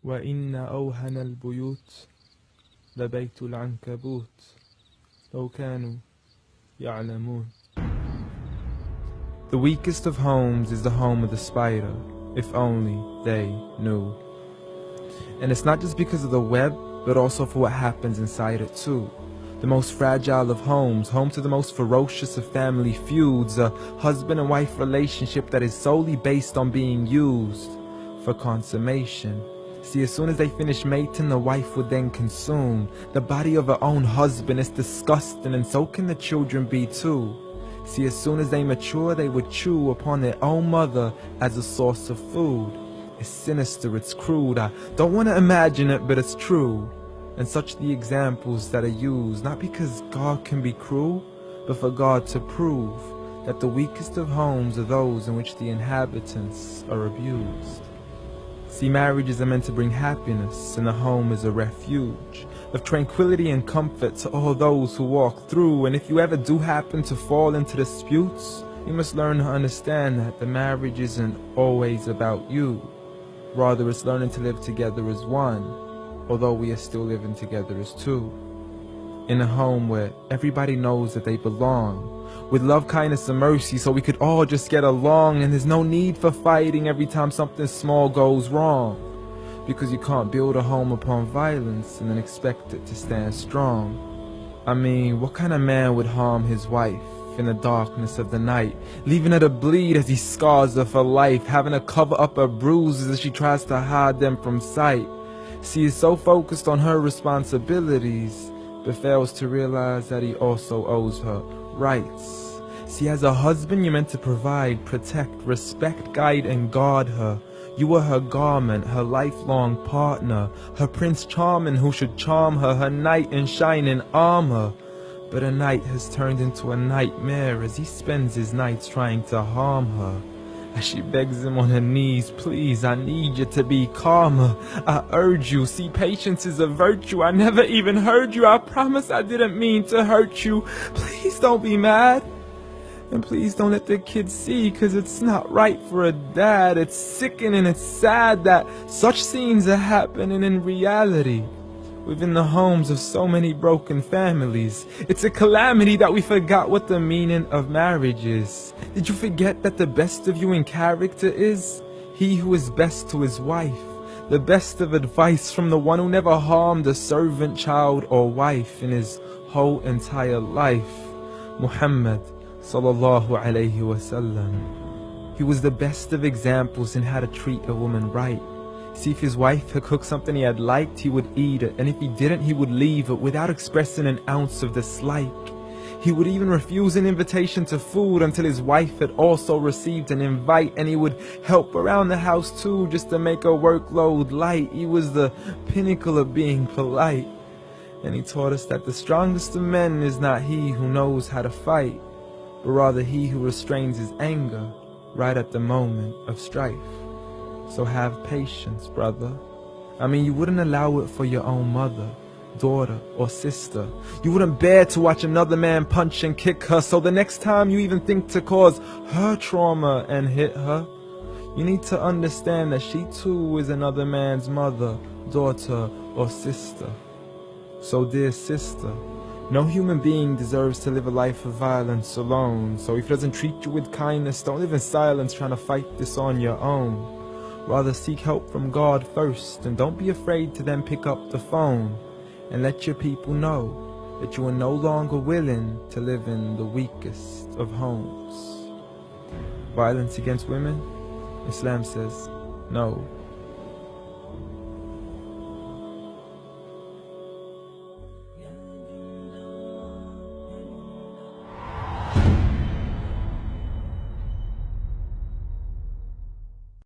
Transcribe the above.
وإن أوهن البيوت لبيت العنكبوت لو كانوا يعلمون. The weakest of homes is the home of the spider, if only they knew. And it's not just because of the web, but also for what happens inside it too. The most fragile of homes, home to the most ferocious of family feuds, a husband and wife relationship that is solely based on being used for consummation. See, as soon as they finish mating, the wife would then consume the body of her own husband. It's disgusting, and so can the children be too. See, as soon as they mature, they would chew upon their own mother as a source of food. It's sinister, it's crude, I don't want to imagine it, but it's true. And such the examples that are used, not because God can be cruel, but for God to prove that the weakest of homes are those in which the inhabitants are abused. See, marriages are meant to bring happiness, and the home is a refuge of tranquility and comfort to all those who walk through. And if you ever do happen to fall into disputes, you must learn to understand that the marriage isn't always about you. Rather, it's learning to live together as one, although we are still living together as two. In a home where everybody knows that they belong, with love, kindness, and mercy, so we could all just get along, and there's no need for fighting every time something small goes wrong. Because you can't build a home upon violence and then expect it to stand strong. I mean, what kind of man would harm his wife in the darkness of the night, leaving her to bleed as he scars her for life, having to cover up her bruises as she tries to hide them from sight? She is so focused on her responsibilities, but fails to realize that he also owes her rights. See, as a husband, you're meant to provide, protect, respect, guide, and guard her. You are her garment, her lifelong partner, her Prince Charming who should charm her, her knight in shining armor. But a night has turned into a nightmare as he spends his nights trying to harm her. As she begs him on her knees, please, I need you to be calmer. I urge you, see, patience is a virtue. I never even heard you. I promise I didn't mean to hurt you. Please don't be mad. And please don't let the kids see, cause it's not right for a dad. It's sickening, it's sad that such scenes are happening in reality within the homes of so many broken families. It's a calamity that we forgot what the meaning of marriage is. Did you forget that the best of you in character is he who is best to his wife? The best of advice from the one who never harmed a servant, child, or wife in his whole entire life. Muhammad sallallahu alayhi wasallam. He was the best of examples in how to treat a woman right. See, if his wife had cooked something he had liked, he would eat it, and if he didn't, he would leave it without expressing an ounce of dislike. He would even refuse an invitation to food until his wife had also received an invite, and he would help around the house too, just to make her workload light. He was the pinnacle of being polite. And he taught us that the strongest of men is not he who knows how to fight, but rather he who restrains his anger right at the moment of strife. So have patience, brother. I mean, you wouldn't allow it for your own mother, daughter, or sister. You wouldn't bear to watch another man punch and kick her, so the next time you even think to cause her trauma and hit her, you need to understand that she too is another man's mother, daughter, or sister. So dear sister, no human being deserves to live a life of violence alone. So if he doesn't treat you with kindness, don't live in silence trying to fight this on your own. Rather seek help from God first, and don't be afraid to then pick up the phone and let your people know that you are no longer willing to live in the weakest of homes. Violence against women? Islam says no.